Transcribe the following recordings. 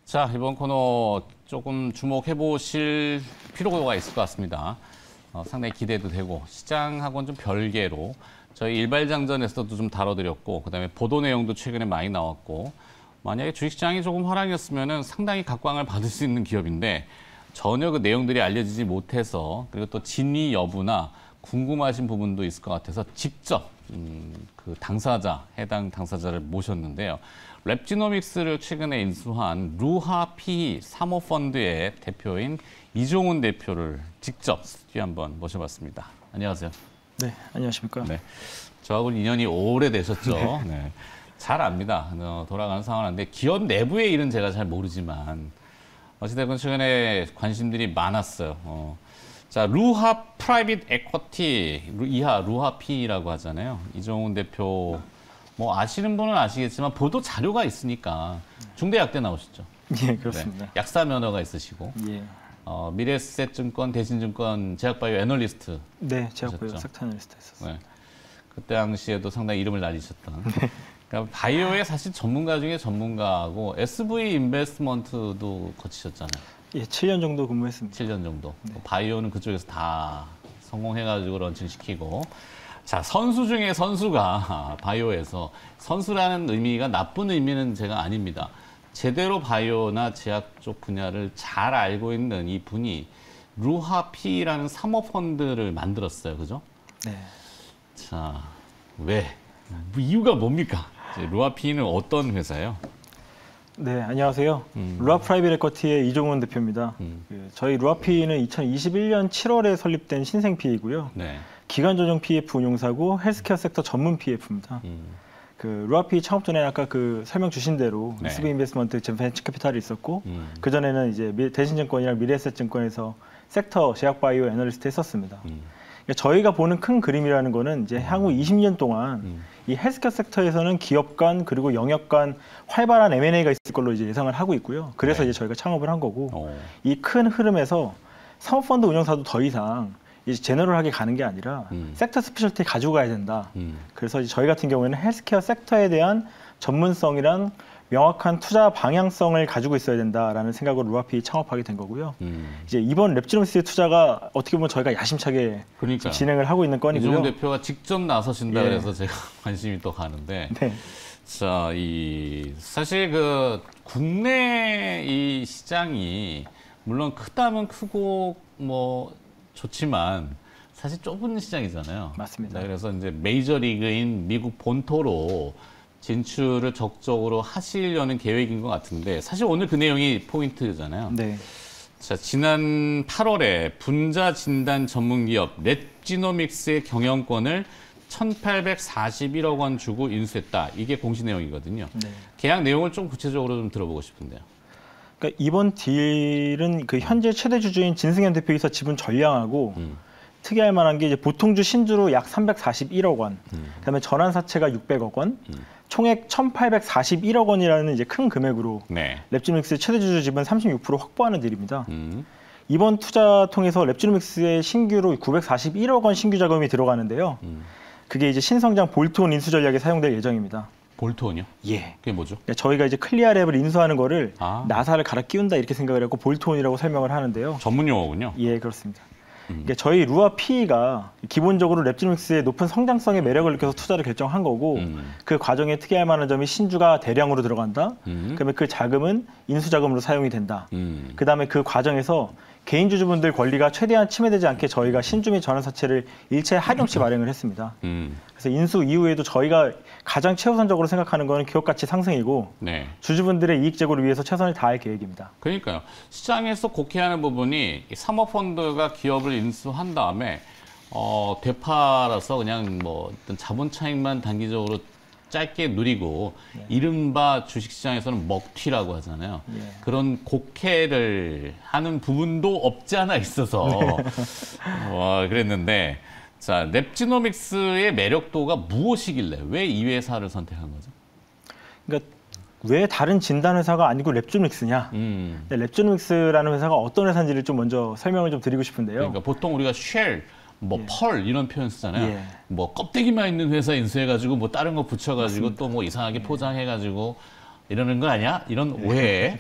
자, 이번 코너 조금 주목해 보실 필요가 있을 것 같습니다. 상당히 기대도 되고 시장하고는 좀 별개로 저희 일발장전에서도 좀 다뤄드렸고 그다음에 보도 내용도 최근에 많이 나왔고 만약에 주식시장이 조금 화랑이었으면 상당히 각광을 받을 수 있는 기업인데 전혀 그 내용들이 알려지지 못해서 그리고 또 진위 여부나 궁금하신 부분도 있을 것 같아서 직접 그 해당 당사자를 모셨는데요. 랩지노믹스를 최근에 인수한 루하피 사모펀드의 대표인 이종훈 대표를 직접 스튜디오에 한번 모셔봤습니다. 안녕하세요. 네, 안녕하십니까. 네, 저하고는 인연이 오래되셨죠. 네. 잘 압니다. 돌아가는 상황인데 기업 내부의 일은 제가 잘 모르지만 어찌됐건 최근에 관심들이 많았어요. 자, 루하 프라이빗 에쿼티, 이하 루하피라고 하잖아요. 이종훈 대표 뭐 아시는 분은 아시겠지만 보도 자료가 있으니까 중대약대 나오셨죠. 예, 그렇습니다. 네, 약사 면허가 있으시고 예. 미래에셋증권, 대신증권, 제약바이오 애널리스트. 네, 제약바이오 섹터 애널리스트 했었어요. 네. 그때 당시에도 상당히 이름을 날리셨던. 그러니까 바이오의 사실 전문가 중에 전문가하고 SV 인베스트먼트도 거치셨잖아요. 예, 7년 정도 근무했습니다. 7년 정도. 네. 바이오는 그쪽에서 다 성공해가지고 런칭시키고. 자, 선수 중에 선수가 바이오에서 선수라는 의미가 나쁜 의미는 제가 아닙니다. 제대로 바이오나 제약 쪽 분야를 잘 알고 있는 이 분이 루하피라는 사모펀드를 만들었어요. 그죠? 네. 자, 왜? 이유가 뭡니까? 루하피는 어떤 회사예요? 네, 안녕하세요. 루하 프라이빗 에쿼티의 이종훈 대표입니다. 저희 루하피는 2021년 7월에 설립된 신생 PE이고요. 네. 기관조정 PF 운용사고 헬스케어 섹터 전문 PF입니다. 그 루하피 창업 전에 아까 그 설명 주신 대로 네. SV 인베스트먼트 벤처 캐피탈이 있었고 그 전에는 이제 대신증권이랑 미래에셋증권에서 섹터 제약바이오 애널리스트 했었습니다. 그러니까 저희가 보는 큰 그림이라는 거는 이제 향후 20년 동안 이 헬스케어 섹터에서는 기업 간 그리고 영역 간 활발한 M&A가 있을 걸로 이제 예상을 하고 있고요. 그래서 네. 이제 저희가 창업을 한 거고 이 큰 흐름에서 사모펀드 운영사도 더 이상 이제 제너럴하게 가는 게 아니라 섹터 스페셜티 가지고 가야 된다. 그래서 이제 저희 같은 경우에는 헬스케어 섹터에 대한 전문성이랑 명확한 투자 방향성을 가지고 있어야 된다라는 생각으로 루하피 창업하게 된 거고요. 이제 이번 랩지노믹스의 투자가 어떻게 보면 저희가 야심차게 진행을 하고 있는 건이고요. 이종훈 대표가 직접 나서신다 예. 그래서 제가 관심이 또 가는데. 네. 자, 사실 그 국내 이 시장이 물론 크다면 크고 뭐 좋지만 사실 좁은 시장이잖아요. 맞습니다. 네, 그래서 이제 메이저리그인 미국 본토로 진출을 적극적으로 하시려는 계획인 것 같은데 사실 오늘 그 내용이 포인트잖아요. 네. 자, 지난 8월에 분자 진단 전문기업 랩지노믹스의 경영권을 1,841억 원 주고 인수했다. 이게 공시 내용이거든요. 네. 계약 내용을 좀 구체적으로 좀 들어보고 싶은데요. 그러니까 이번 딜은 그 현재 최대 주주인 진승현 대표이사 지분 전량하고 특이할 만한 게 이제 보통주 신주로 약 341억 원, 그다음에 전환사채가 600억 원, 총액 1,841억 원이라는 이제 큰 금액으로 네. 랩지노믹스의 최대 주주 지분 36% 확보하는 딜입니다. 이번 투자 통해서 랩지노믹스의 신규로 941억 원 신규 자금이 들어가는데요. 그게 이제 신성장 볼트온 인수 전략에 사용될 예정입니다. 볼트온이요? 예. 그게 뭐죠? 저희가 이제 클리어랩을 인수하는 거를 나사를 갈아 끼운다 이렇게 생각을 했고 볼트온이라고 설명을 하는데요. 전문 용어군요. 예, 그렇습니다. 그러니까 저희 루하 PE가 기본적으로 랩지노믹스의 높은 성장성의 매력을 느껴서 투자를 결정한 거고 그 과정에 특이할 만한 점이 신주가 대량으로 들어간다. 그러면 그 자금은 인수 자금으로 사용이 된다. 그다음에 그 과정에서 개인 주주분들 권리가 최대한 침해되지 않게 저희가 신주 및 전환사채를 일체 할인 없이 마련을 했습니다. 그래서 인수 이후에도 저희가 가장 최우선적으로 생각하는 거는 기업 가치 상승이고 네. 주주분들의 이익 제고를 위해서 최선을 다할 계획입니다. 그러니까요. 시장에서 곡해하는 부분이 사모펀드가 기업을 인수한 다음에 되팔아서 그냥 뭐 어떤 자본 차익만 단기적으로 짧게 누리고 이른바 주식시장에서는 먹튀라고 하잖아요. 그런 곡해를 하는 부분도 없지 않아 있어서 그랬는데 자, 랩지노믹스의 매력도가 무엇이길래 왜 이 회사를 선택한 거죠? 그러니까 왜 다른 진단 회사가 아니고 랩지노믹스냐? 랩지노믹스라는 회사가 어떤 회사인지를 좀 먼저 설명을 좀 드리고 싶은데요. 그러니까 보통 우리가 쉘 펄 이런 표현 쓰잖아요. 뭐 껍데기만 있는 회사 인수해가지고 뭐 다른 거 붙여가지고 또 뭐 이상하게 포장해가지고 이러는 거 아니야? 이런 오해에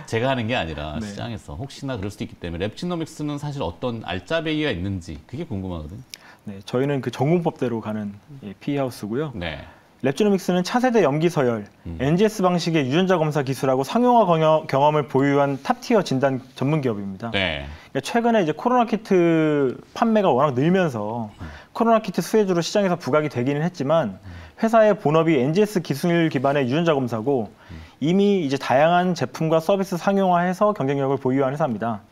제가 하는 게 아니라 네. 시장에서 혹시나 그럴 수도 있기 때문에 랩지노믹스는 사실 어떤 알짜배기가 있는지 그게 궁금하거든요. 네, 저희는 그 전공법대로 가는 PE하우스고요. 네. 랩지노믹스는 차세대 염기 서열, NGS 방식의 유전자 검사 기술하고 상용화 경험을 보유한 탑티어 진단 전문 기업입니다. 네. 그러니까 최근에 이제 코로나 키트 판매가 워낙 늘면서 코로나 키트 수혜주로 시장에서 부각이 되기는 했지만 회사의 본업이 NGS 기술 기반의 유전자 검사고 이미 이제 다양한 제품과 서비스 상용화해서 경쟁력을 보유한 회사입니다.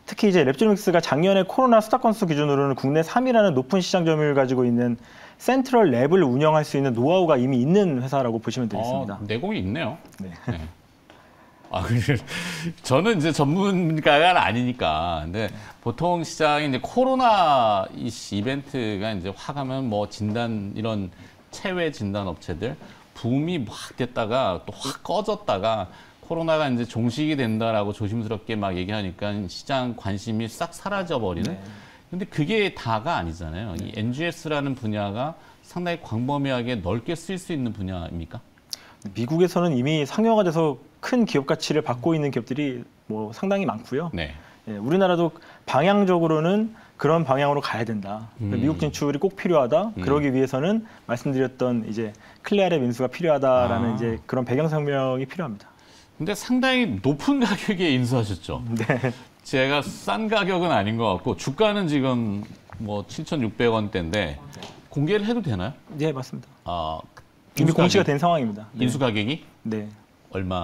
특히 이제 랩지노믹스가 작년에 코로나 수탁 건수 기준으로는 국내 3위라는 높은 시장 점유율을 가지고 있는 센트럴 랩을 운영할 수 있는 노하우가 이미 있는 회사라고 보시면 되겠습니다. 내공이 있네요. 네. 네. 저는 이제 전문가가 아니니까. 근데 보통 시장에 이제 코로나 이벤트가 이제 확 하면 뭐 진단 이런 체외 진단 업체들 붐이 막 됐다가 또 확 꺼졌다가 코로나가 이제 종식이 된다라고 조심스럽게 막 얘기하니까 시장 관심이 싹 사라져 버리는. 네. 근데 그게 다가 아니잖아요. 이 NGS라는 분야가 상당히 광범위하게 넓게 쓸 수 있는 분야입니까? 미국에서는 이미 상용화돼서 큰 기업 가치를 받고 있는 기업들이 뭐 상당히 많고요. 네. 예, 우리나라도 방향적으로는 그런 방향으로 가야 된다. 미국 진출이 꼭 필요하다. 그러기 위해서는 말씀드렸던 이제 클리어랩 인수가 필요하다라는 이제 그런 배경 설명이 필요합니다. 근데 상당히 높은 가격에 인수하셨죠. 네. 제가 싼 가격은 아닌 것 같고 주가는 지금 뭐 7,600원대인데 공개를 해도 되나요? 네, 맞습니다. 아, 이미 인수 공시가 가격, 된 상황입니다. 네. 인수 가격이 네. 얼마?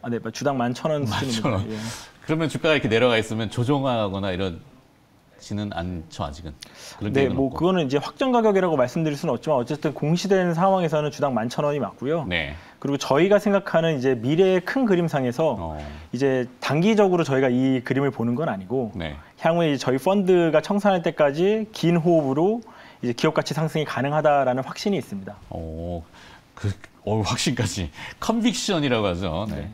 아, 네, 주당 11,000원 수준입니다. 11,000원. 예. 그러면 주가가 이렇게 내려가 있으면 조정하거나 이러지는 않죠, 아직은. 그런 네, 계획은 뭐 없고. 그거는 이제 확정 가격이라고 말씀드릴 수는 없지만 어쨌든 공시된 상황에서는 주당 11,000원이 맞고요. 네. 그리고 저희가 생각하는 이제 미래의 큰 그림상에서 이제 단기적으로 저희가 이 그림을 보는 건 아니고 네. 향후에 저희 펀드가 청산할 때까지 긴 호흡으로 이제 기업 가치 상승이 가능하다라는 확신이 있습니다. 확신까지. 컨빅션이라고 하죠. 네.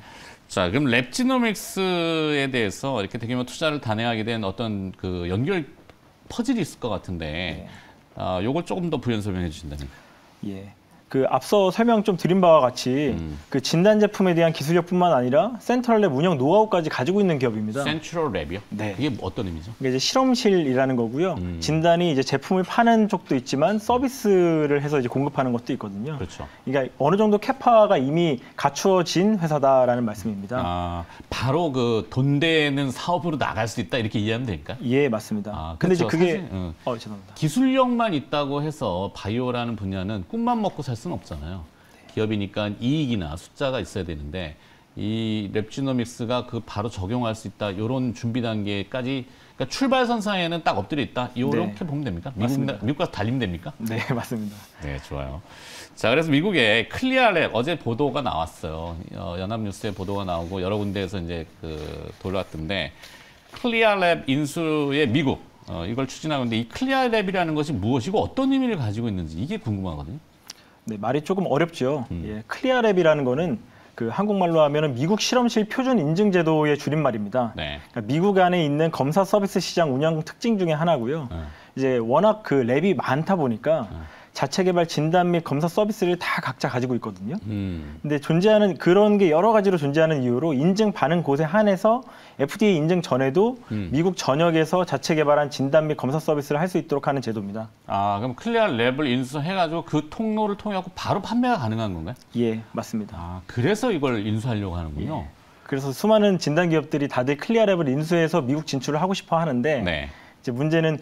자, 그럼 랩지노믹스에 대해서 이렇게 대규모 투자를 단행하게 된 어떤 그 연결 퍼즐이 있을 것 같은데, 요걸 조금 더 부연 설명해 주신다면. 예. 그 앞서 설명 좀 드린 바와 같이 그 진단 제품에 대한 기술력뿐만 아니라 센트럴랩 운영 노하우까지 가지고 있는 기업입니다. 센트럴 랩이요? 네. 그게 어떤 의미죠? 이게 이제 실험실이라는 거고요. 진단이 이제 제품을 파는 쪽도 있지만 서비스를 해서 이제 공급하는 것도 있거든요. 그렇죠. 그러니까 어느 정도 캐파가 이미 갖추어진 회사다라는 말씀입니다. 아, 바로 그 돈 되는 사업으로 나갈 수 있다 이렇게 이해하면 될까? 예, 맞습니다. 그렇죠. 근데 이제 그게 사실, 죄송합니다. 기술력만 있다고 해서 바이오라는 분야는 꿈만 먹고 살 수는 없잖아요. 기업이니까 이익이나 숫자가 있어야 되는데 이 랩지노믹스가 그 바로 적용할 수 있다 이런 준비 단계까지 그러니까 출발선상에는 딱 엎드려 있다 이렇게 보면 됩니까? 미국 가서 달리면 됩니까? 네, 맞습니다. 네, 좋아요. 자, 그래서 미국의 클리어랩 어제 보도가 나왔어요. 연합뉴스에 보도가 나오고 여러 군데에서 이제 돌아왔던데 클리어랩 인수의 미국 이걸 추진하고 있는데 이 클리어랩이라는 것이 무엇이고 어떤 의미를 가지고 있는지 이게 궁금하거든요. 네, 말이 조금 어렵죠. 예, 클리어랩이라는 거는 그 한국말로 하면은 미국 실험실 표준 인증 제도의 줄임말입니다. 네. 그러니까 미국 안에 있는 검사 서비스 시장 운영 특징 중에 하나고요. 이제 워낙 그 랩이 많다 보니까 자체 개발 진단 및 검사 서비스를 다 각자 가지고 있거든요. 근데 존재하는 그런 게 여러 가지로 존재하는 이유로 인증 받는 곳에 한해서 FDA 인증 전에도 미국 전역에서 자체 개발한 진단 및 검사 서비스를 할 수 있도록 하는 제도입니다. 아, 그럼 클리어랩을 인수해가지고 그 통로를 통해갖고 바로 판매가 가능한 건가요? 예, 맞습니다. 아, 그래서 이걸 인수하려고 하는군요. 예. 그래서 수많은 진단 기업들이 다들 클리어랩을 인수해서 미국 진출을 하고 싶어 하는데 네. 이제 문제는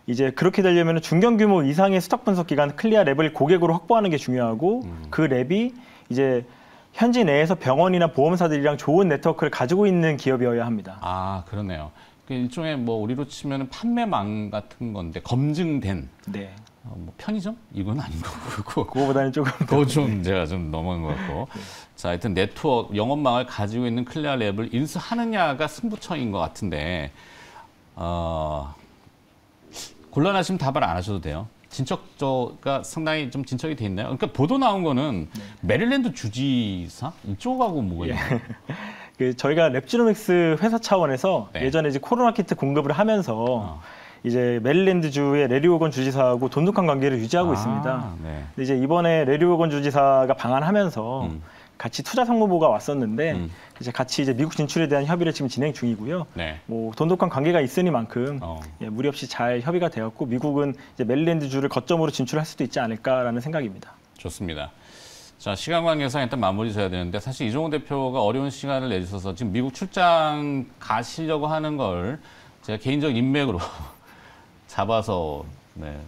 이제 그렇게 되려면 중견 규모 이상의 수탁 분석 기관 클리어랩을 고객으로 확보하는 게 중요하고 그 랩이 이제 현지 내에서 병원이나 보험사들이랑 좋은 네트워크를 가지고 있는 기업이어야 합니다. 아, 그러네요. 그 일종의 뭐 우리로 치면 판매망 같은 건데 검증된 네. 뭐 편의점? 이건 아닌 거고 그거보다는 조금 더 좀 제가 좀 넘어간 것 같고. 자, 하여튼 네트워크 영업망을 가지고 있는 클리어랩을 인수하느냐가 승부처인 것 같은데 곤란하시면 답을 안 하셔도 돼요. 진척조가 상당히 좀 진척이 돼 있나요? 그러니까 보도 나온 거는 메릴랜드 주지사 이쪽하고 뭐가 있나요? 그 저희가 랩지노믹스 회사 차원에서 네. 예전에 이제 코로나 키트 공급을 하면서 이제 메릴랜드주의 레리 오건 주지사하고 돈독한 관계를 유지하고 있습니다. 네. 근데 이제 이번에 레리 오건 주지사가 방한하면서 같이 투자 상무보가 왔었는데 이제 같이 이제 미국 진출에 대한 협의를 지금 진행 중이고요. 네. 뭐 돈독한 관계가 있으니만큼 예, 무리 없이 잘 협의가 되었고 미국은 이제 메릴랜드 주를 거점으로 진출할 수도 있지 않을까라는 생각입니다. 좋습니다. 자, 시간 관계상 일단 마무리 져야 되는데 사실 이종훈 대표가 어려운 시간을 내주셔서 지금 미국 출장 가시려고 하는 걸 제가 개인적 인맥으로 잡아서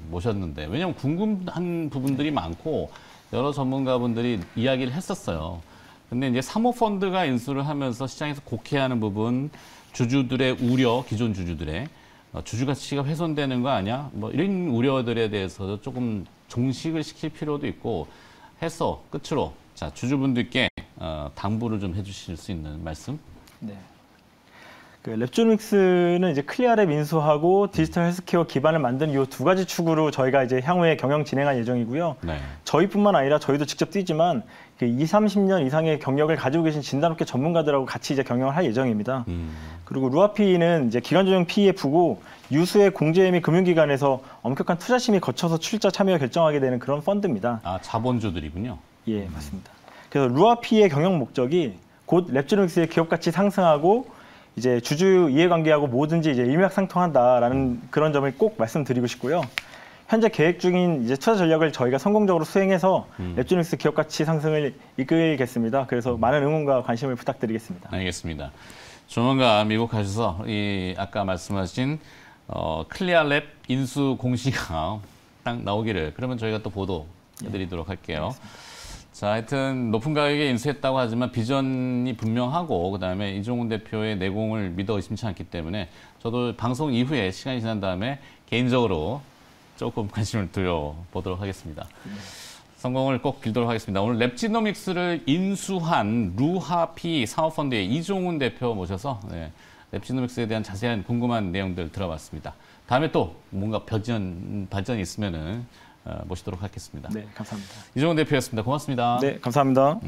모셨는데 왜냐하면 궁금한 부분들이 많고 여러 전문가분들이 이야기를 했었어요. 근데 이제 사모펀드가 인수를 하면서 시장에서 곡해하는 부분, 주주들의 우려, 기존 주주들의 주주 가치가 훼손되는 거 아니야? 뭐 이런 우려들에 대해서 조금 종식을 시킬 필요도 있고 해서 끝으로 자 주주분들께 당부를 좀 해주실 수 있는 말씀. 네. 그 랩조닉스는 이제 클리어랩 인수하고 디지털 헬스케어 기반을 만든 이 두 가지 축으로 저희가 이제 향후에 경영 진행할 예정이고요. 네. 저희뿐만 아니라 저희도 직접 뛰지만 20, 30년 이상의 경력을 가지고 계신 진단업계 전문가들하고 같이 이제 경영을 할 예정입니다. 그리고 루아피는 이제 기관조정 PEF고 유수의 공제 및 금융기관에서 엄격한 투자심의 거쳐서 출자 참여 결정하게 되는 그런 펀드입니다. 아, 자본주들이군요. 예, 맞습니다. 그래서 루아피의 경영 목적이 곧 랩조닉스의 기업 가치 상승하고 이제 주주 이해관계하고 뭐든지 이제 일맥상통한다라는 그런 점을 꼭 말씀드리고 싶고요. 현재 계획 중인 이제 투자 전략을 저희가 성공적으로 수행해서 랩조닉스 기업 가치 상승을 이끌겠습니다. 그래서 많은 응원과 관심을 부탁드리겠습니다. 알겠습니다. 조만간 미국 가셔서 이 아까 말씀하신 클리어랩 인수 공시가 딱 나오기를 그러면 저희가 또 보도해드리도록 할게요. 자, 하여튼 높은 가격에 인수했다고 하지만 비전이 분명하고 그다음에 이종훈 대표의 내공을 믿어 의심치 않기 때문에 저도 방송 이후에 시간이 지난 다음에 개인적으로 조금 관심을 들여보도록 하겠습니다. 성공을 꼭 빌도록 하겠습니다. 오늘 랩지노믹스를 인수한 루하피 사모펀드의 이종훈 대표 모셔서 랩지노믹스에 대한 자세한 궁금한 내용들 들어봤습니다. 다음에 또 뭔가 발전이 있으면은 모시도록 하겠습니다. 네, 감사합니다. 이종훈 대표였습니다. 고맙습니다. 네, 감사합니다.